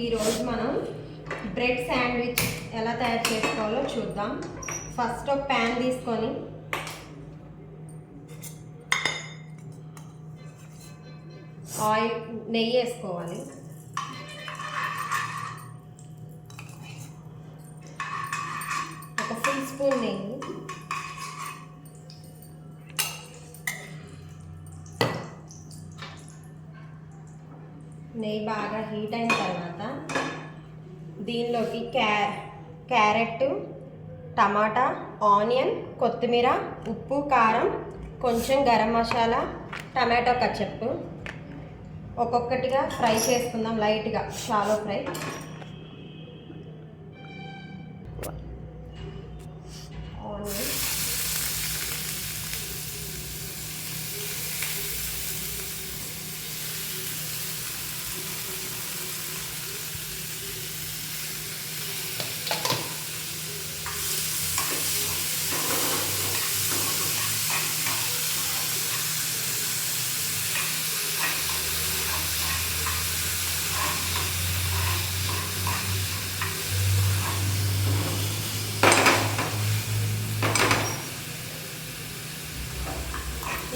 ఈరోజు మనం bread sandwich ఎలా తయారు చేసుకోవాలో చూద్దాం. ఫస్ట్ ఒక ప్యాన్ తీసుకొని నెయ్యి వేసుకోవాలి. ఒక ఫుల్ స్పూన్ నెయ్యి. నెయ్యి బాగా హీట్ అయిన తర్వాత దీనిలోకి క్యారెట్, టమాటా, ఆనియన్, కొత్తిమీర, ఉప్పు, కారం, కొంచెం గరం మసాలా, టమాటో కచప్ ఒక్కొక్కటిగా ఫ్రై చేసుకుందాం. లైట్గా షాలో ఫ్రై. ఆనియన్,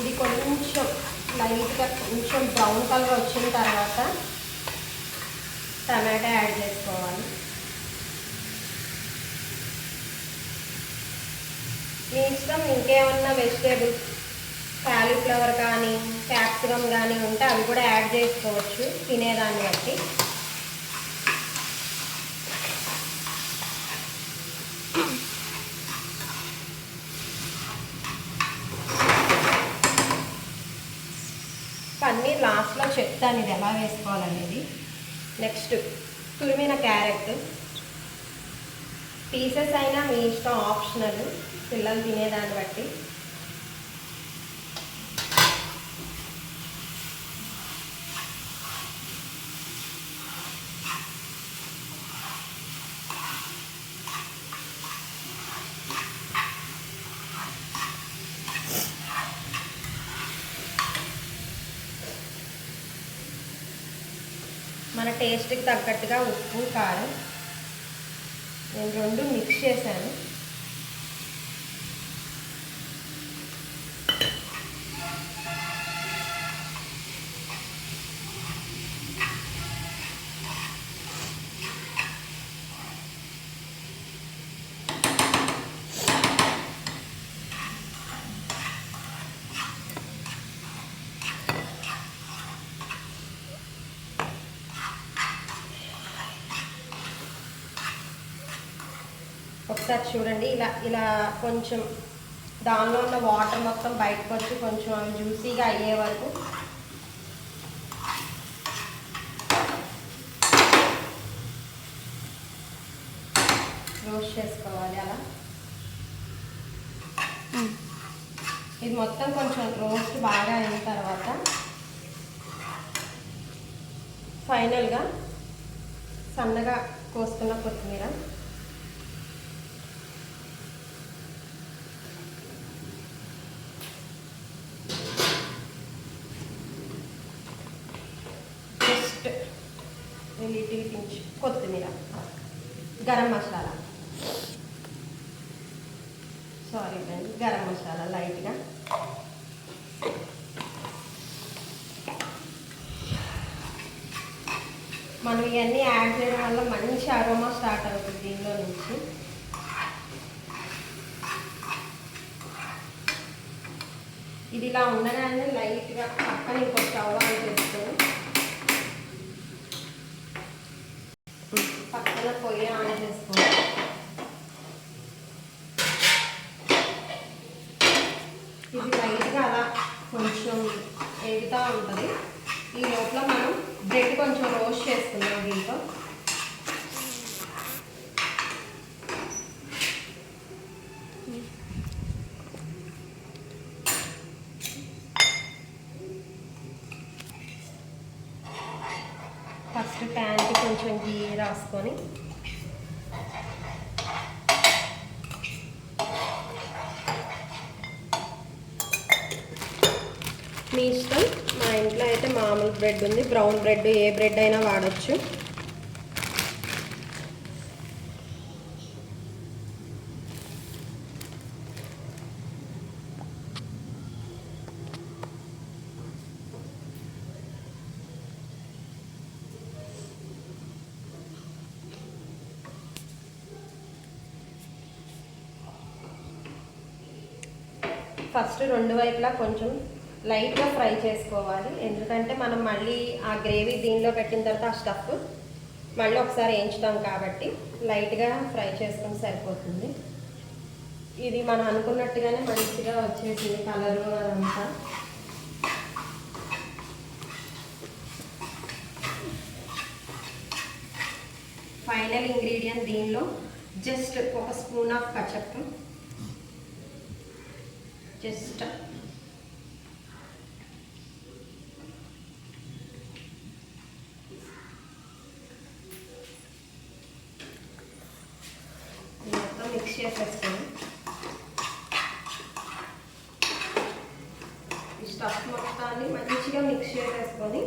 ఇది కొంచెం లైట్గా కొంచెం బ్రౌన్ కలర్ వచ్చిన తర్వాత టమాటా యాడ్ చేసుకోవాలి. మీ ఇష్టం, ఇంకేమన్నా వెజిటేబుల్స్ కాలీఫ్లవర్ కానీ క్యాప్సికమ్ కానీ ఉంటే అవి కూడా యాడ్ చేసుకోవచ్చు తినేదాన్ని బట్టి. పన్నీర్ లాస్ట్లో చెప్తాను ఇది ఎలా వేసుకోవాలనేది. నెక్స్ట్ తురిమిన క్యారెట్ పీసెస్ అయినా మీ ఇష్టం, ఆప్షనల్, పిల్లలు తినేదాన్ని బట్టి. మన టేస్ట్కి తగ్గట్టుగా ఉప్పు, కారం నేను రెండు మిక్స్ చేశాను. ఒకసారి చూడండి, ఇలా కొంచెం దానిలో ఉన్న వాటర్ మొత్తం బయటకు వచ్చి కొంచెం అవి జ్యూసీగా అయ్యే వరకు రోస్ట్ చేసుకోవాలి. అలా ఇది మొత్తం కొంచెం రోస్ట్ బాగా అయిన తర్వాత ఫైనల్గా సన్నగా కోసుకున్న కొత్తిమీర, లిటిల్ పించ్ కొత్తిమీర, గరం మసాలా, గరం మసాలా లైట్గా. మనం ఇవన్నీ యాడ్ చేయడం వల్ల మంచి అరోమా స్టార్ట్ అవుతుంది దీనిలో నుంచి. ఇది ఇలా ఉండగానే లైట్గా పక్కన ఇంకో స్టవ్ ఆన్ చేసుకొని పక్కన పొయ్యి ఆన్ చేసుకోవాలి. ఇది లైట్గా అలా కొంచెం ఎగుతూ ఉంటుంది. ఈ లోపల మనం బ్రెడ్ కొంచెం రోస్ట్ చేసుకుందాం. దీంట్లో ఫస్ట్ ప్యాన్కి కొంచెం గీ రాసుకొని మీ ఇష్టం. మా ఇంట్లో అయితే మామూలు బ్రెడ్ ఉంది, బ్రౌన్ బ్రెడ్ ఏ బ్రెడ్ అయినా వాడచ్చు. ఫస్ట్ రెండు వైపులా కొంచెం లైట్గా ఫ్రై చేసుకోవాలి, ఎందుకంటే మనం మళ్ళీ ఆ గ్రేవీ దీనిలో పెట్టిన తర్వాత ఆ స్టఫ్ మళ్ళీ ఒకసారి వేయించుతాం కాబట్టి లైట్గా ఫ్రై చేసుకుని సరిపోతుంది. ఇది మనం అనుకున్నట్టుగానే మంచిగా వచ్చేసింది కలరు అదంతా. ఫైనల్ ఇంగ్రీడియంట్ దీనిలో జస్ట్ ఒక స్పూన్ ఆఫ్ కచప్, జస్ట్ మొత్తం మిక్స్ చేసేస్తాను. ఈ స్టఫ్ మొత్తాన్ని మంచిగా మిక్స్ చేసేసుకొని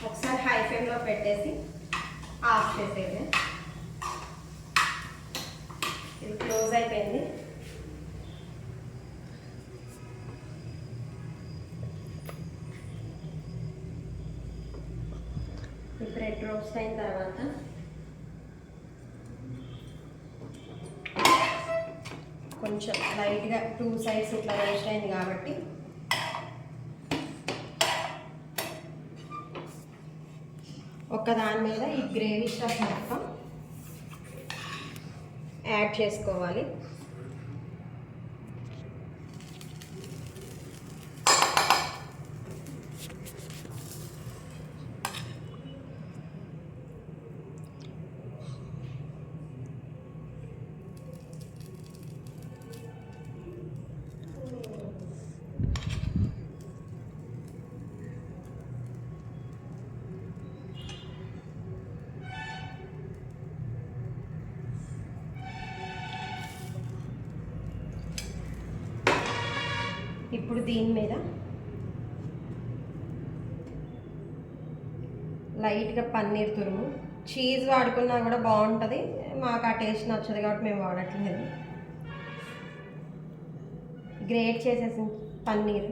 ఒకసారి హై ఫ్లేమ్లో పెట్టేసి ఆఫ్ చేసేది. ఇది క్లోజ్ అయిపోయింది. ఈ బ్రెడ్ రోస్ట్ అయిన తర్వాత కొంచెం లైట్గా 2 సైడ్స్ ఇట్లా రోస్ట్ అయింది కాబట్టి ఒక దాని మీద ఈ గ్రేవీ స్టఫ్ మొత్తం యాడ్ చేసుకోవాలి. ఇప్పుడు దీని మీద లైట్గా పన్నీర్ తురుము, చీజ్ వాడుకున్నా కూడా బాగుంటుంది, మాకు ఆ టేస్ట్ నచ్చదు కాబట్టి మేము వాడట్లేదు. గ్రేట్ చేసేసిన పన్నీర్,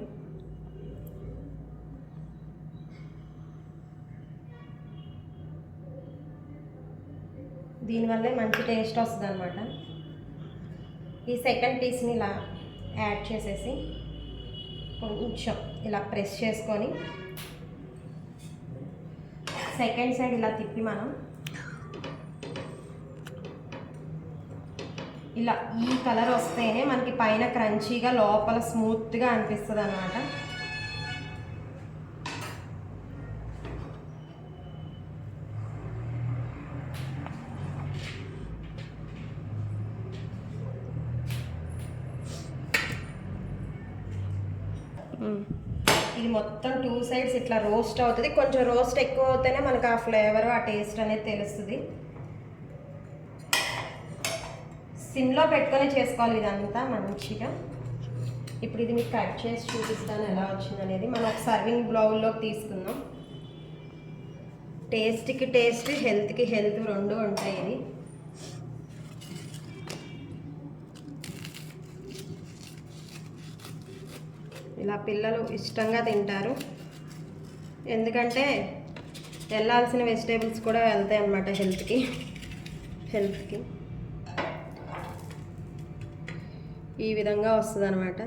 దీనివల్లే మంచి టేస్ట్ వస్తుంది అన్నమాట. ఈ సెకండ్ పీస్ని ఇలా యాడ్ చేసేసి కొంచెం ఇలా ప్రెస్ చేసుకొని సెకండ్ సైడ్ ఇలా తిప్పి మనం ఇలా ఈ కలర్ వస్తేనే మనకి పైన క్రంచీగా లోపల స్మూత్గా అనిపిస్తుంది అన్నమాట. ఇది మొత్తం 2 సైడ్స్ ఇట్లా రోస్ట్ అవుతుంది. కొంచెం రోస్ట్ ఎక్కువ అవుతేనే మనకు ఆ ఫ్లేవర్ ఆ టేస్ట్ అనేది తెలుస్తుంది. సిమ్లో పెట్టుకొని చేసుకోవాలి ఇదంతా మంచిగా. ఇప్పుడు ఇది మీకు కట్ చేసి చూపిస్తాను ఎలా వచ్చింది అనేది. మనం ఒక సర్వింగ్ బౌల్లోకి తీసుకుందాం. టేస్ట్కి టేస్ట్, హెల్త్కి హెల్త్ రెండు ఉంటాయి. ఇది ఇలా పిల్లలు ఇష్టంగా తింటారు, ఎందుకంటే వెళ్ళాల్సిన వెజిటేబుల్స్ కూడా వెళ్తాయి అన్నమాట హెల్త్కి. ఈ విధంగా వస్తుంది అన్నమాట.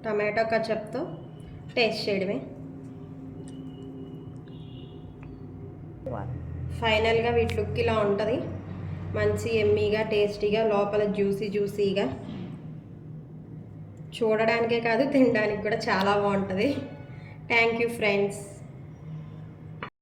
టమాటో కచప్తో టేస్ట్ చేయడమే. ఫైనల్గా వీటి లుక్ ఇలా ఉంటుంది. మంచి ఎమ్మీగా, టేస్టీగా, లోపల జ్యూసీగా, చూడడానికే కాదు తినడానికి కూడా చాలా బాగుంటుంది. Thank you friends.